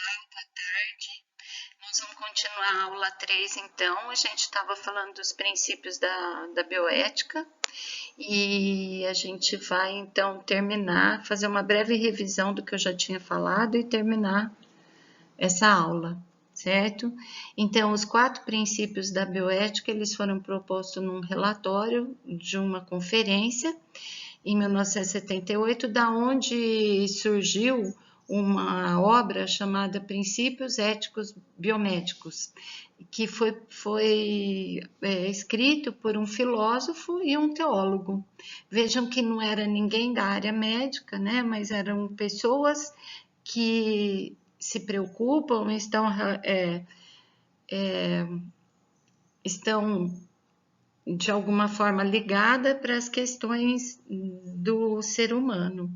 Tarde. Nós vamos continuar a aula 3, então. A gente estava falando dos princípios da bioética e a gente vai, então, terminar, fazer uma breve revisão do que eu já tinha falado e terminar essa aula, certo? Então, os 4 princípios da bioética, eles foram propostos num relatório de uma conferência em 1978, da onde surgiu uma obra chamada Princípios Éticos Biomédicos, que foi escrito por um filósofo e um teólogo. Vejam que não era ninguém da área médica, né? Mas eram pessoas que se preocupam, estão de alguma forma ligada para as questões do ser humano.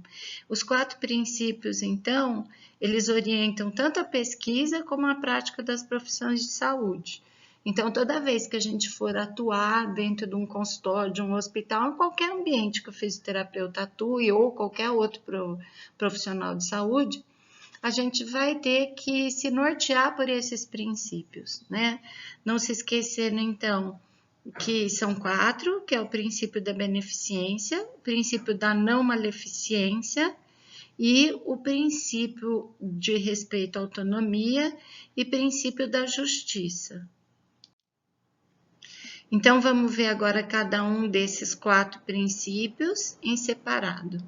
Os 4 princípios, então, eles orientam tanto a pesquisa como a prática das profissões de saúde. Então, toda vez que a gente for atuar dentro de um consultório, de um hospital, em qualquer ambiente que o fisioterapeuta atue ou qualquer outro profissional de saúde, a gente vai ter que se nortear por esses princípios, né? Não se esquecendo, então, que são 4, que é o princípio da beneficência, o princípio da não maleficência e o princípio de respeito à autonomia e princípio da justiça. Então, vamos ver agora cada um desses 4 princípios em separado.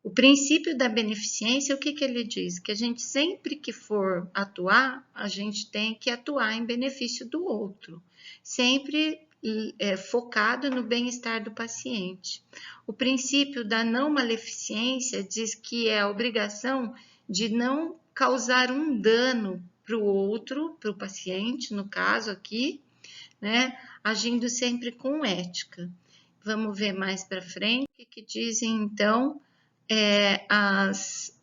O princípio da beneficência, o que ele diz? Que a gente sempre que for atuar, a gente tem que atuar em benefício do outro, sempre focado no bem-estar do paciente. O princípio da não maleficência diz que é a obrigação de não causar um dano para o outro, para o paciente, no caso aqui, né, agindo sempre com ética. Vamos ver mais para frente o que dizem, então,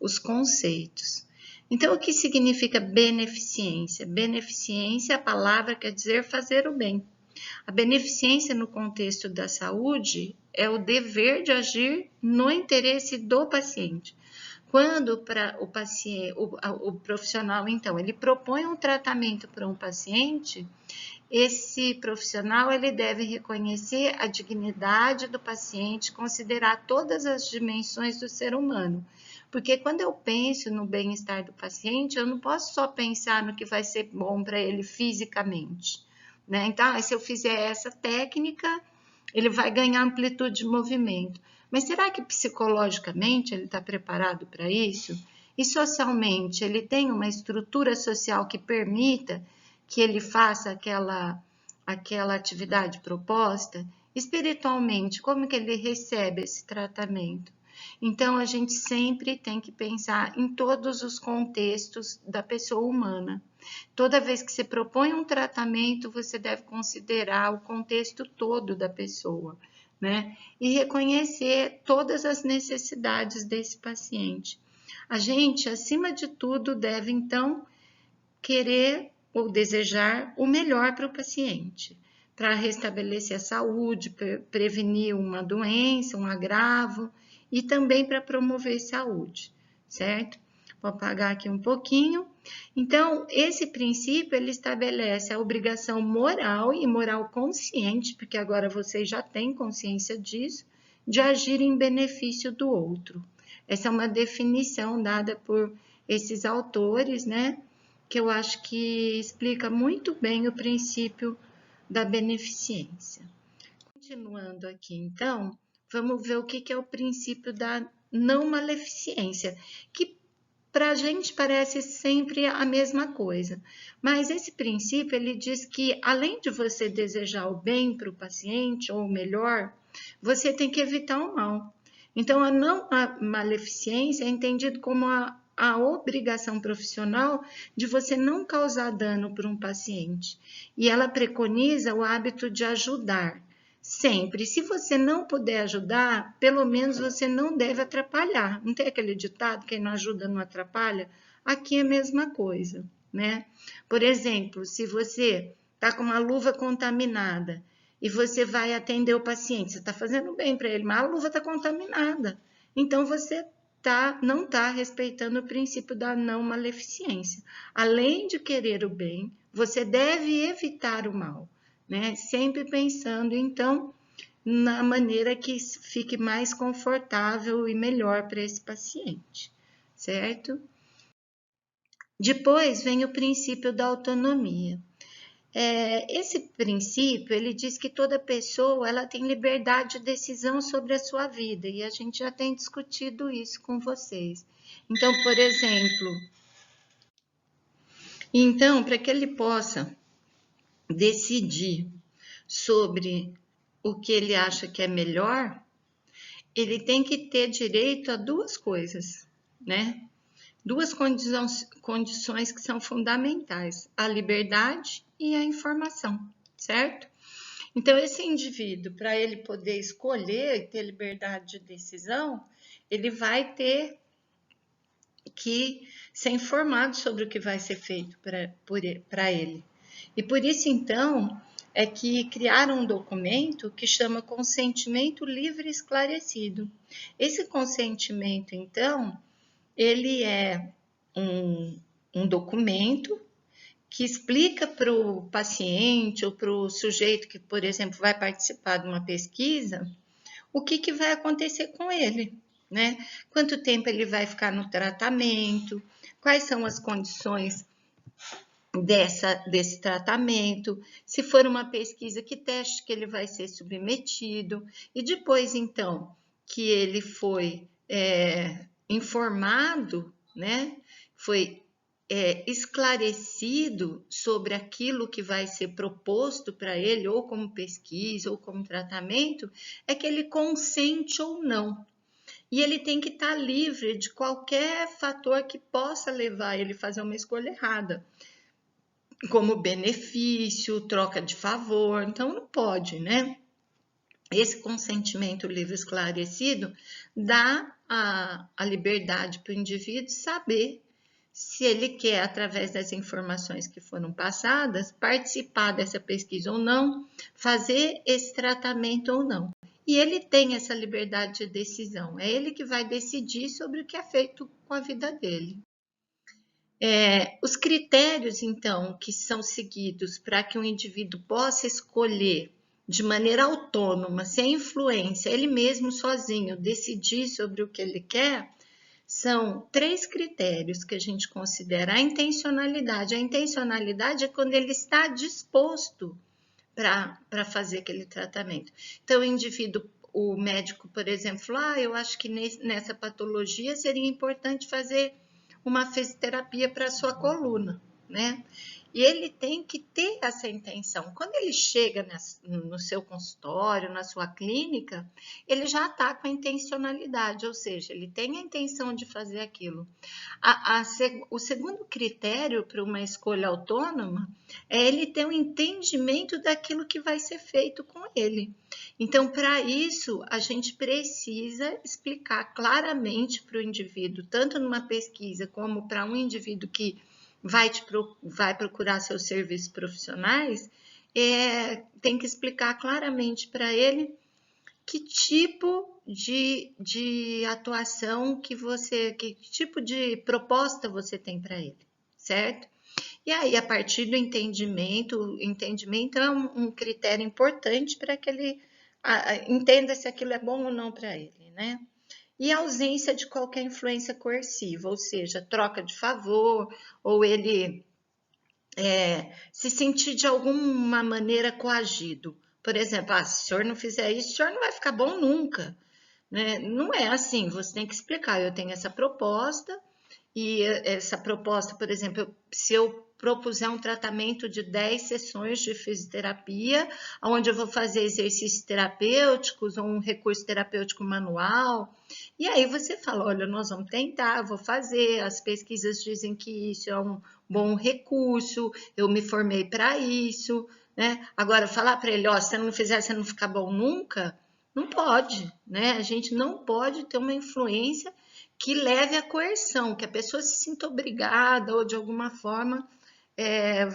os conceitos. Então, o que significa beneficência? Beneficência, a palavra quer dizer fazer o bem. A beneficência no contexto da saúde é o dever de agir no interesse do paciente. Quando o profissional, então, ele propõe um tratamento para um paciente, esse profissional ele deve reconhecer a dignidade do paciente, considerar todas as dimensões do ser humano. Porque quando eu penso no bem-estar do paciente, eu não posso só pensar no que vai ser bom para ele fisicamente, né? Então, se eu fizer essa técnica, ele vai ganhar amplitude de movimento. Mas será que psicologicamente ele está preparado para isso? E socialmente, ele tem uma estrutura social que permita que ele faça aquela atividade proposta? Espiritualmente, como que ele recebe esse tratamento? Então, a gente sempre tem que pensar em todos os contextos da pessoa humana. Toda vez que você propõe um tratamento, você deve considerar o contexto todo da pessoa, né? E reconhecer todas as necessidades desse paciente. A gente, acima de tudo, deve, então, querer ou desejar o melhor para o paciente, para restabelecer a saúde, prevenir uma doença, um agravo e também para promover saúde, certo? Vou apagar aqui um pouquinho. Então, esse princípio, ele estabelece a obrigação moral e moral consciente, porque agora vocês já têm consciência disso, de agir em benefício do outro. Essa é uma definição dada por esses autores, né? Que eu acho que explica muito bem o princípio da beneficência. Continuando aqui, então, vamos ver o que é o princípio da não maleficência, que para a gente parece sempre a mesma coisa, mas esse princípio ele diz que além de você desejar o bem para o paciente, ou o melhor, você tem que evitar o mal. Então, a não maleficência é entendido como a obrigação profissional de você não causar dano para um paciente. E ela preconiza o hábito de ajudar. Sempre. Se você não puder ajudar, pelo menos você não deve atrapalhar. Não tem aquele ditado, quem não ajuda não atrapalha? Aqui é a mesma coisa, né? Por exemplo, se você está com uma luva contaminada e você vai atender o paciente, você está fazendo bem para ele, mas a luva está contaminada. Então, você não está respeitando o princípio da não maleficência. Além de querer o bem, você deve evitar o mal, né? Sempre pensando, então, na maneira que fique mais confortável e melhor para esse paciente, certo? Depois vem o princípio da autonomia. Esse princípio, ele diz que toda pessoa ela tem liberdade de decisão sobre a sua vida, e a gente já tem discutido isso com vocês. Então, por exemplo, para que ele possa decidir sobre o que ele acha que é melhor, ele tem que ter direito a duas coisas, né? Duas condições que são fundamentais: a liberdade e a informação, certo? Então, esse indivíduo, para ele poder escolher e ter liberdade de decisão, ele vai ter que ser informado sobre o que vai ser feito para ele. E por isso, então, é que criaram um documento que chama Consentimento Livre e Esclarecido. Esse consentimento, então, ele é um documento que explica para o paciente ou para o sujeito que, por exemplo, vai participar de uma pesquisa, o que vai acontecer com ele, né? Quanto tempo ele vai ficar no tratamento, quais são as condições desse tratamento, se for uma pesquisa, que teste que ele vai ser submetido, e depois, então, que ele foi informado, né? Foi esclarecido sobre aquilo que vai ser proposto para ele, ou como pesquisa, ou como tratamento, é que ele consente ou não. E ele tem que estar livre de qualquer fator que possa levar ele a fazer uma escolha errada, como benefício, troca de favor. Então, não pode, né? Esse consentimento livre esclarecido dá a liberdade para o indivíduo saber se ele quer, através das informações que foram passadas, participar dessa pesquisa ou não, fazer esse tratamento ou não. E ele tem essa liberdade de decisão, é ele que vai decidir sobre o que é feito com a vida dele. Os critérios, então, que são seguidos para que um indivíduo possa escolher de maneira autônoma, sem influência, ele mesmo sozinho, decidir sobre o que ele quer, são 3 critérios que a gente considera. A intencionalidade. A intencionalidade é quando ele está disposto para fazer aquele tratamento. Então, o indivíduo, o médico, por exemplo, eu acho que nessa patologia seria importante fazer uma fisioterapia para a sua coluna, né? E ele tem que ter essa intenção. Quando ele chega no seu consultório, na sua clínica, ele já está com a intencionalidade, ou seja, ele tem a intenção de fazer aquilo. O segundo critério para uma escolha autônoma é ele ter um entendimento daquilo que vai ser feito com ele. Então, para isso, a gente precisa explicar claramente para o indivíduo, tanto numa pesquisa como para um indivíduo que vai procurar seus serviços profissionais, tem que explicar claramente para ele que tipo de atuação que tipo de proposta você tem para ele, certo? E aí, a partir do entendimento, o entendimento é um critério importante para que ele entenda se aquilo é bom ou não para ele, né? E a ausência de qualquer influência coerciva, ou seja, troca de favor, ou ele se sentir de alguma maneira coagido. Por exemplo, se o senhor não fizer isso, o senhor não vai ficar bom nunca. Né? Não é assim, você tem que explicar, eu tenho essa proposta, e essa proposta, por exemplo, se eu propuser um tratamento de 10 sessões de fisioterapia, onde eu vou fazer exercícios terapêuticos ou um recurso terapêutico manual, e aí você fala, olha, nós vamos tentar, vou fazer, as pesquisas dizem que isso é um bom recurso, eu me formei para isso, né? Agora, falar para ele, se você não fizer, você não fica bom nunca, não pode, né? A gente não pode ter uma influência que leve à coerção, que a pessoa se sinta obrigada ou de alguma forma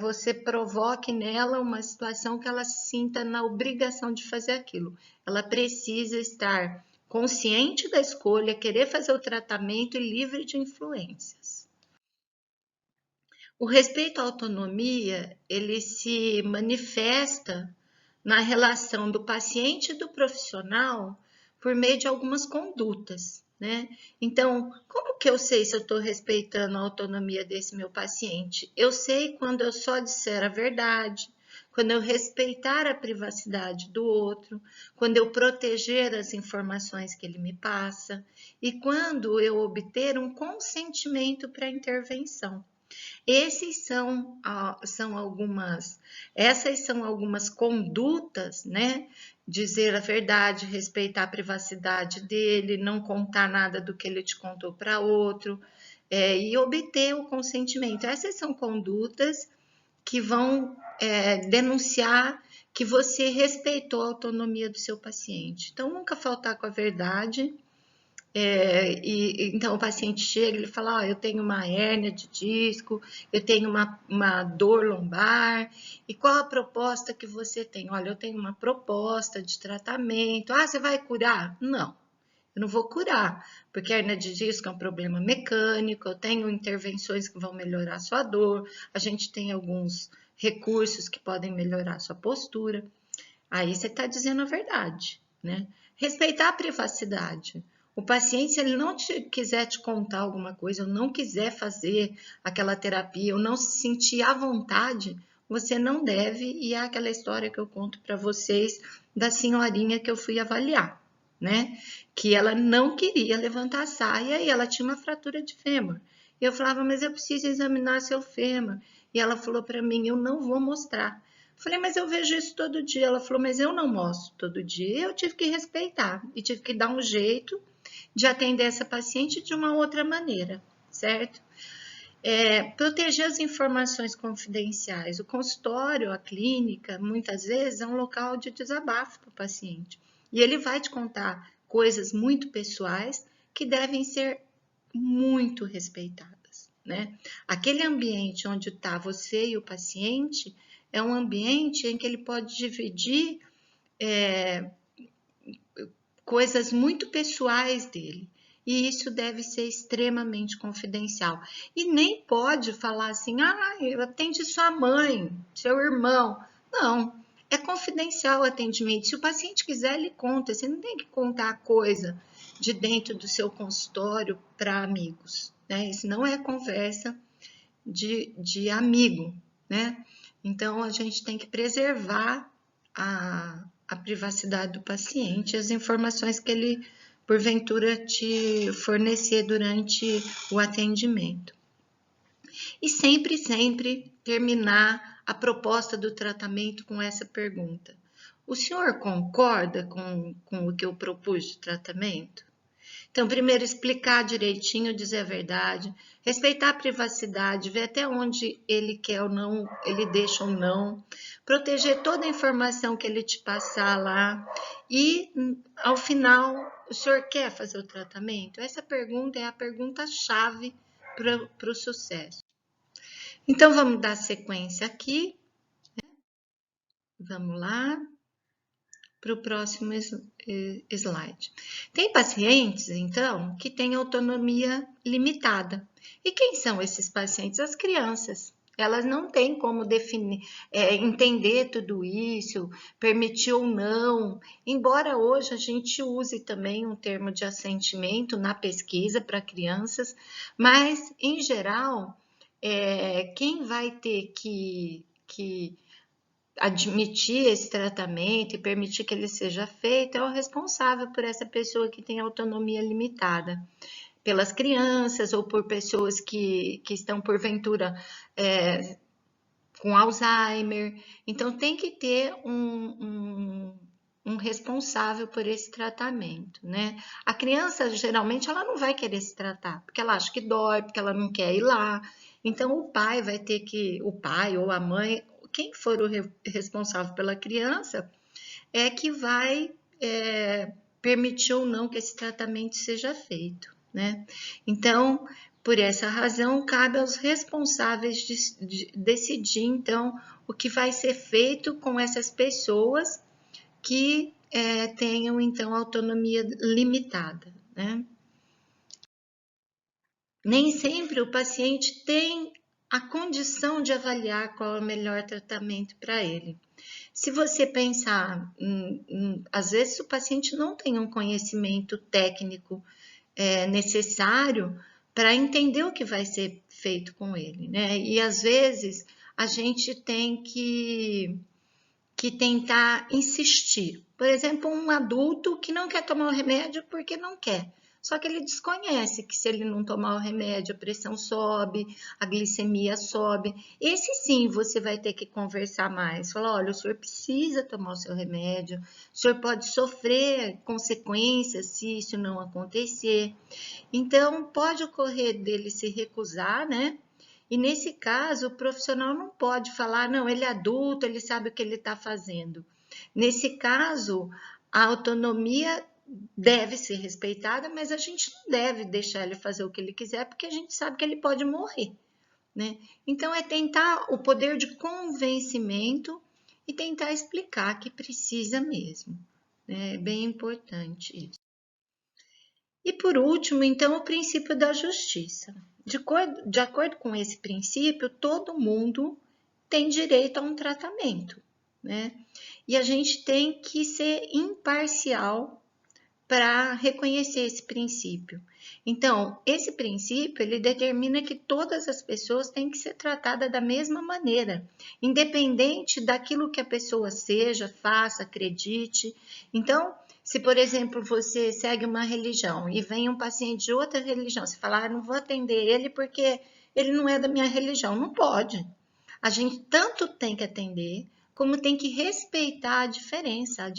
você provoque nela uma situação que ela se sinta na obrigação de fazer aquilo. Ela precisa estar consciente da escolha, querer fazer o tratamento e livre de influências. O respeito à autonomia, ele se manifesta na relação do paciente e do profissional por meio de algumas condutas, né? Então, como que eu sei se eu estou respeitando a autonomia desse meu paciente? Eu sei quando eu só disser a verdade, quando eu respeitar a privacidade do outro, quando eu proteger as informações que ele me passa e quando eu obter um consentimento para a intervenção. Essas são algumas condutas, né? Dizer a verdade, respeitar a privacidade dele, não contar nada do que ele te contou para outro, e obter o consentimento. Essas são condutas que vão denunciar que você respeitou a autonomia do seu paciente. Então, nunca faltar com a verdade. Então o paciente chega, ele fala, eu tenho uma hérnia de disco, eu tenho uma dor lombar, e qual a proposta que você tem? Olha, eu tenho uma proposta de tratamento. Você vai curar? Não, eu não vou curar, porque a hérnia de disco é um problema mecânico, eu tenho intervenções que vão melhorar a sua dor, a gente tem alguns recursos que podem melhorar a sua postura. Aí você está dizendo a verdade, né? Respeitar a privacidade. O paciente, se ele não quiser te contar alguma coisa, ou não quiser fazer aquela terapia, ou não se sentir à vontade, você não deve. E é aquela história que eu conto para vocês da senhorinha que eu fui avaliar, né? Que ela não queria levantar a saia e ela tinha uma fratura de fêmur. E eu falava, mas eu preciso examinar seu fêmur. E ela falou para mim, eu não vou mostrar. Falei, mas eu vejo isso todo dia. Ela falou, mas eu não mostro todo dia. Eu tive que respeitar e tive que dar um jeito de atender essa paciente de uma outra maneira, certo? Proteger as informações confidenciais. O consultório, a clínica, muitas vezes é um local de desabafo para o paciente. E ele vai te contar coisas muito pessoais que devem ser muito respeitadas, né? Aquele ambiente onde está você e o paciente é um ambiente em que ele pode dividir coisas muito pessoais dele. E isso deve ser extremamente confidencial. E nem pode falar assim, atende sua mãe, seu irmão. Não, é confidencial o atendimento. Se o paciente quiser, ele conta. Você não tem que contar a coisa de dentro do seu consultório para amigos, né? Isso não é conversa de amigo, né? Então, a gente tem que preservar a privacidade do paciente, as informações que ele, porventura, te fornecer durante o atendimento. E sempre, sempre terminar a proposta do tratamento com essa pergunta. O senhor concorda com o que eu propus de tratamento? Então, primeiro, explicar direitinho, dizer a verdade, respeitar a privacidade, ver até onde ele quer ou não, ele deixa ou não, proteger toda a informação que ele te passar lá e, ao final, o senhor quer fazer o tratamento? Essa pergunta é a pergunta-chave para o sucesso. Então, vamos dar sequência aqui. Vamos lá para o próximo slide. Tem pacientes, então, que têm autonomia limitada. E quem são esses pacientes? As crianças. Elas não têm como definir, entender tudo isso, permitir ou não. Embora hoje a gente use também um termo de assentimento na pesquisa para crianças, mas, em geral, quem vai ter que admitir esse tratamento e permitir que ele seja feito é o responsável por essa pessoa que tem autonomia limitada, pelas crianças ou por pessoas que estão porventura com Alzheimer. Então tem que ter um responsável por esse tratamento, né? A criança geralmente ela não vai querer se tratar, porque ela acha que dói, porque ela não quer ir lá. Então o pai ou a mãe, quem for o responsável pela criança, é que vai permitir ou não que esse tratamento seja feito, né? Então, por essa razão, cabe aos responsáveis de decidir, então, o que vai ser feito com essas pessoas que tenham, então, autonomia limitada, né? Nem sempre o paciente tem a condição de avaliar qual é o melhor tratamento para ele. Se você pensar, às vezes o paciente não tem um conhecimento técnico necessário para entender o que vai ser feito com ele, né? E às vezes a gente tem que tentar insistir. Por exemplo, um adulto que não quer tomar o remédio porque não quer. Só que ele desconhece que se ele não tomar o remédio, a pressão sobe, a glicemia sobe. Esse sim você vai ter que conversar mais. Falar, olha, o senhor precisa tomar o seu remédio, o senhor pode sofrer consequências se isso não acontecer. Então, pode ocorrer dele se recusar, né? E nesse caso, o profissional não pode falar, não, ele é adulto, ele sabe o que ele está fazendo. Nesse caso, a autonomia deve ser respeitada, mas a gente não deve deixar ele fazer o que ele quiser, porque a gente sabe que ele pode morrer, né? Então, é tentar o poder de convencimento e tentar explicar que precisa mesmo, né? É bem importante isso. E por último, então, o princípio da justiça. De acordo com esse princípio, todo mundo tem direito a um tratamento, né? E a gente tem que ser imparcial para reconhecer esse princípio. Então, esse princípio, ele determina que todas as pessoas têm que ser tratadas da mesma maneira, independente daquilo que a pessoa seja, faça, acredite. Então, se, por exemplo, você segue uma religião e vem um paciente de outra religião, você fala, não vou atender ele porque ele não é da minha religião. Não pode. A gente tanto tem que atender, como tem que respeitar a diferença,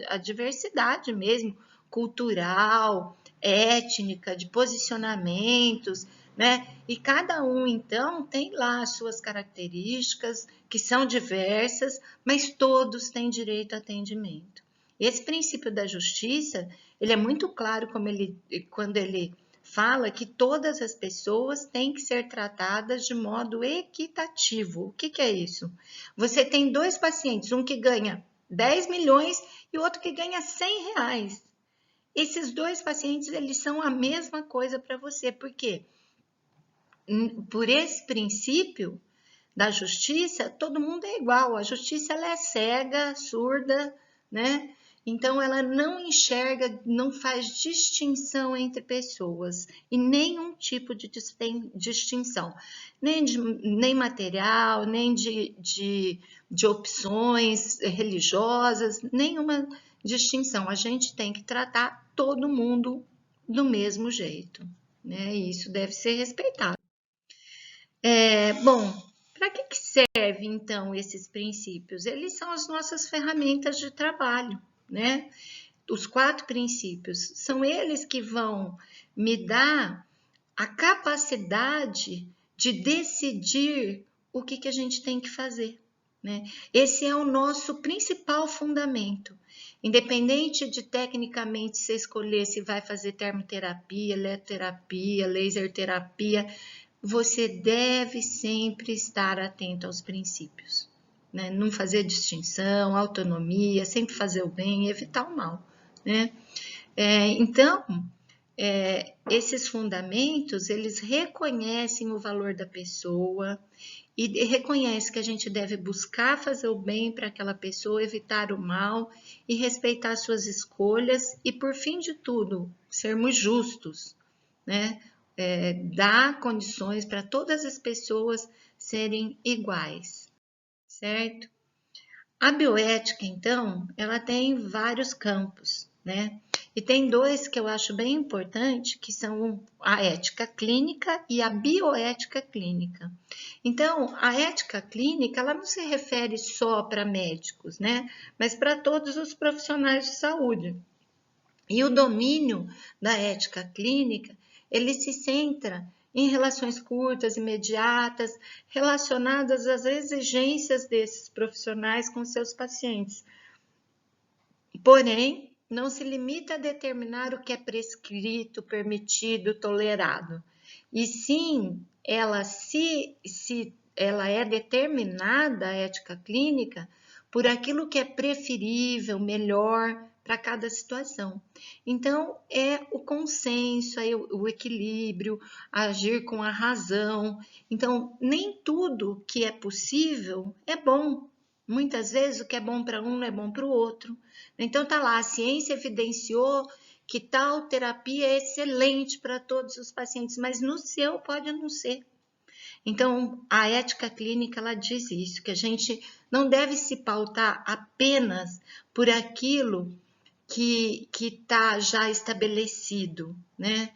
a diversidade mesmo, cultural, étnica, de posicionamentos, né? E cada um, então, tem lá as suas características, que são diversas, mas todos têm direito a atendimento. Esse princípio da justiça, ele é muito claro quando ele fala que todas as pessoas têm que ser tratadas de modo equitativo. O que é isso? Você tem dois pacientes, um que ganha 10 milhões e outro que ganha 100 reais. Esses dois pacientes, eles são a mesma coisa para você. Por quê? Por esse princípio da justiça, todo mundo é igual. A justiça ela é cega, surda, né? Então, ela não enxerga, não faz distinção entre pessoas e nenhum tipo de distinção, nem material, nem de opções religiosas, nenhuma distinção. A gente tem que tratar todo mundo do mesmo jeito, né? E isso deve ser respeitado. Bom, para que serve então esses princípios? Eles são as nossas ferramentas de trabalho, né? Os 4 princípios são eles que vão me dar a capacidade de decidir o que a gente tem que fazer, né? Esse é o nosso principal fundamento. Independente de tecnicamente você escolher se vai fazer termoterapia, eletroterapia, laser terapia, você deve sempre estar atento aos princípios, né? Não fazer distinção, autonomia, sempre fazer o bem e evitar o mal, né? Então, esses fundamentos, eles reconhecem o valor da pessoa e reconhecem que a gente deve buscar fazer o bem para aquela pessoa, evitar o mal e respeitar suas escolhas e, por fim de tudo, sermos justos, né? Dar condições para todas as pessoas serem iguais, certo? A bioética, então, ela tem vários campos, né? E tem 2 que eu acho bem importante, que são a ética clínica e a bioética clínica. Então, a ética clínica, ela não se refere só para médicos, né? Mas para todos os profissionais de saúde. E o domínio da ética clínica, ele se centra em relações curtas, imediatas, relacionadas às exigências desses profissionais com seus pacientes. Porém, não se limita a determinar o que é prescrito, permitido, tolerado. E sim, ela é determinada, a ética clínica, por aquilo que é preferível, melhor para cada situação. Então, é o consenso, é o equilíbrio, agir com a razão. Então, nem tudo que é possível é bom. Muitas vezes o que é bom para um não é bom para o outro. Então, tá lá, a ciência evidenciou que tal terapia é excelente para todos os pacientes, mas no seu pode não ser. Então, a ética clínica ela diz isso, que a gente não deve se pautar apenas por aquilo que está já estabelecido, né?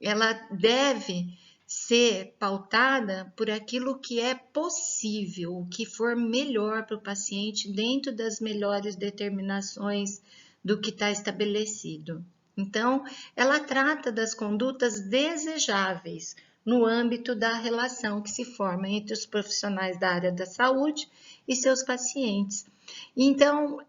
Ela deve ser pautada por aquilo que é possível, o que for melhor para o paciente dentro das melhores determinações do que está estabelecido. Então, ela trata das condutas desejáveis no âmbito da relação que se forma entre os profissionais da área da saúde e seus pacientes. Então,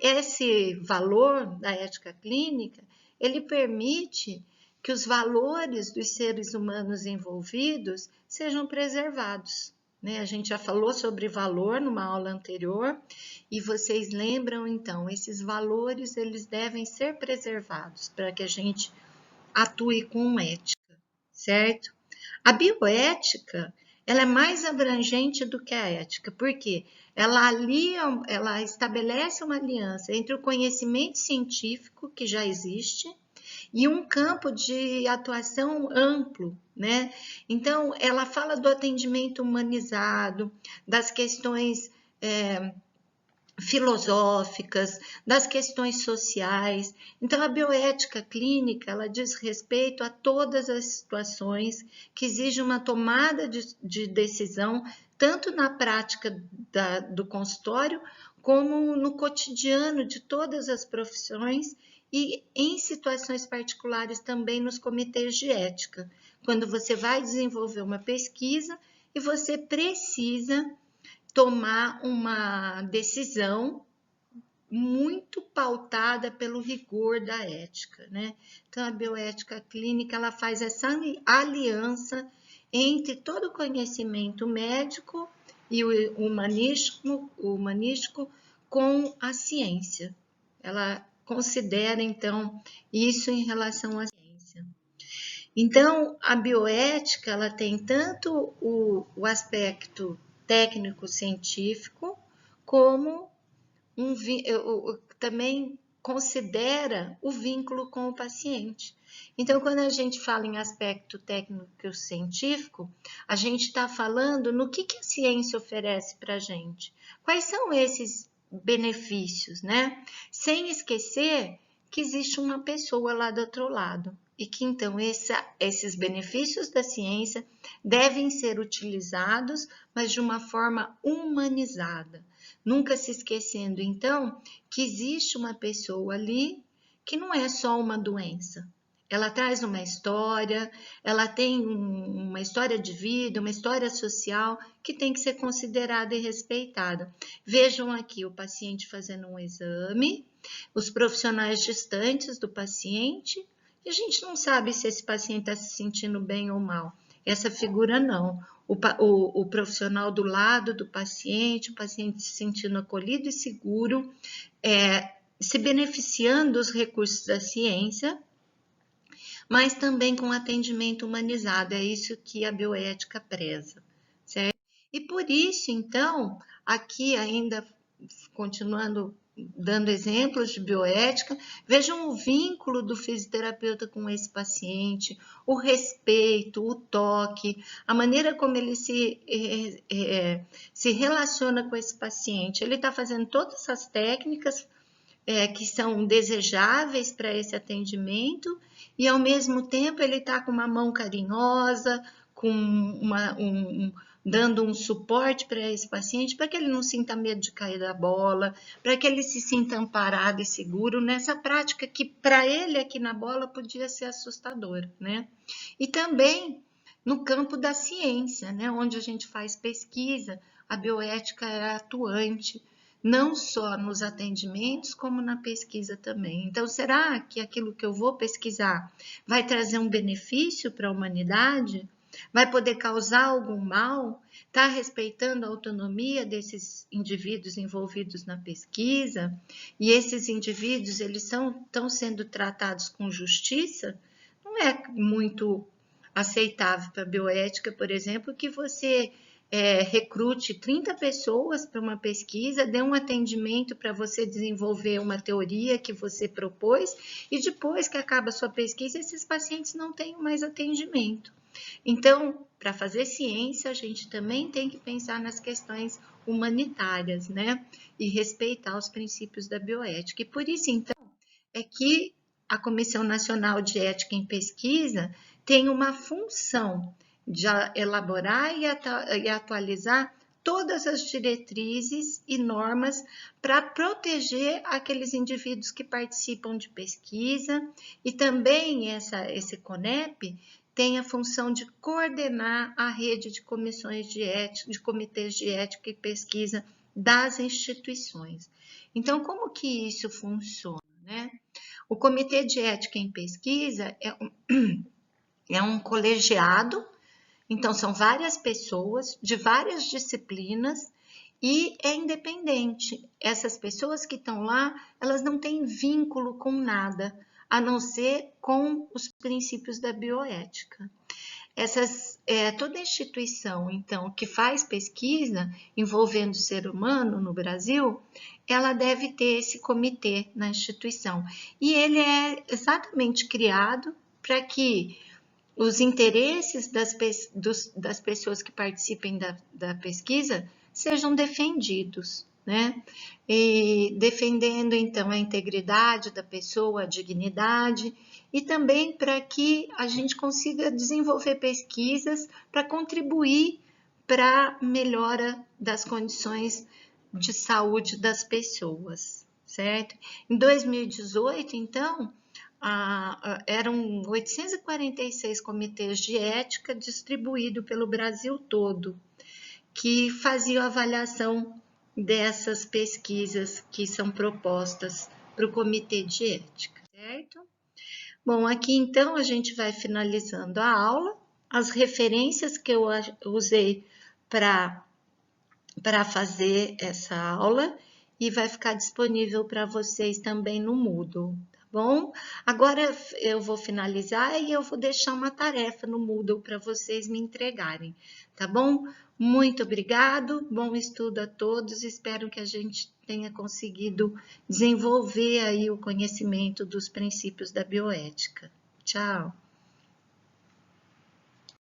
esse valor da ética clínica, ele permite que os valores dos seres humanos envolvidos sejam preservados. Né? A gente já falou sobre valor numa aula anterior e vocês lembram, então, esses valores eles devem ser preservados para que a gente atue com ética, certo? A bioética, ela é mais abrangente do que a ética, porque ela estabelece uma aliança entre o conhecimento científico que já existe e um campo de atuação amplo, né? Então, ela fala do atendimento humanizado, das questões filosóficas, das questões sociais. Então, a bioética clínica, ela diz respeito a todas as situações que exigem uma tomada de decisão, tanto na prática do consultório, como no cotidiano de todas as profissões e em situações particulares também nos comitês de ética, quando você vai desenvolver uma pesquisa e você precisa tomar uma decisão muito pautada pelo rigor da ética, né? Então, a bioética clínica, ela faz essa aliança entre todo o conhecimento médico e o humanístico com a ciência. Ela considera, então, isso em relação à ciência. Então, a bioética, ela tem tanto o aspecto técnico-científico, como também considera o vínculo com o paciente. Então, quando a gente fala em aspecto técnico-científico, a gente está falando no que a ciência oferece para a gente. Quais são esses benefícios, né? Sem esquecer que existe uma pessoa lá do outro lado e que então esses benefícios da ciência devem ser utilizados, mas de uma forma humanizada. Nunca se esquecendo, então, que existe uma pessoa ali que não é só uma doença. Ela traz uma história, ela tem uma história de vida, uma história social que tem que ser considerada e respeitada. Vejam aqui o paciente fazendo um exame, os profissionais distantes do paciente, e a gente não sabe se esse paciente está se sentindo bem ou mal. Essa figura não. O profissional do lado do paciente, o paciente se sentindo acolhido e seguro, se beneficiando dos recursos da ciência, mas também com atendimento humanizado. É isso que a bioética preza, certo? E por isso, então, aqui ainda continuando dando exemplos de bioética, vejam o vínculo do fisioterapeuta com esse paciente, o respeito, o toque, a maneira como ele se relaciona com esse paciente. Ele está fazendo todas essas técnicas que são desejáveis para esse atendimento e, ao mesmo tempo, ele está com uma mão carinhosa, dando um suporte para esse paciente, para que ele não sinta medo de cair da bola, para que ele se sinta amparado e seguro nessa prática que, para ele, aqui na bola, podia ser assustadora, né? E também no campo da ciência, né? Onde a gente faz pesquisa, a bioética é atuante, não só nos atendimentos, como na pesquisa também. Então, será que aquilo que eu vou pesquisar vai trazer um benefício para a humanidade? vai poder causar algum mal? Está respeitando a autonomia desses indivíduos envolvidos na pesquisa? E esses indivíduos, eles estão sendo tratados com justiça? Não é muito aceitável para a bioética, por exemplo, que você recrute 30 pessoas para uma pesquisa, dê um atendimento para você desenvolver uma teoria que você propôs e depois que acaba a sua pesquisa, esses pacientes não têm mais atendimento. Então, para fazer ciência, a gente também tem que pensar nas questões humanitárias, né? E respeitar os princípios da bioética. E por isso, então, é que a Comissão Nacional de Ética em Pesquisa tem uma função de elaborar e atualizar todas as diretrizes e normas para proteger aqueles indivíduos que participam de pesquisa, e também esse CONEP tem a função de coordenar a rede de comissões de ética, de comitês de ética e pesquisa das instituições. Então, como que isso funciona, né? O Comitê de Ética em Pesquisa é um colegiado, então são várias pessoas de várias disciplinas e é independente. Essas pessoas que estão lá, elas não têm vínculo com nada, a não ser com os princípios da bioética. Toda instituição, então, que faz pesquisa envolvendo o ser humano no Brasil, ela deve ter esse comitê na instituição. E ele é exatamente criado para que os interesses das pessoas que participem da pesquisa sejam defendidos, né? E defendendo, então, a integridade da pessoa, a dignidade, e também para que a gente consiga desenvolver pesquisas para contribuir para a melhora das condições de saúde das pessoas, certo? Em 2018, então, eram 846 comitês de ética distribuídos pelo Brasil todo, que faziam avaliação dessas pesquisas que são propostas para o comitê de ética, certo? Bom, aqui então a gente vai finalizando a aula, as referências que eu usei para fazer essa aula e vai ficar disponível para vocês também no Moodle, tá bom? Agora eu vou finalizar e eu vou deixar uma tarefa no Moodle para vocês me entregarem, tá bom? Muito obrigado, bom estudo a todos, espero que a gente tenha conseguido desenvolver aí o conhecimento dos princípios da bioética. Tchau!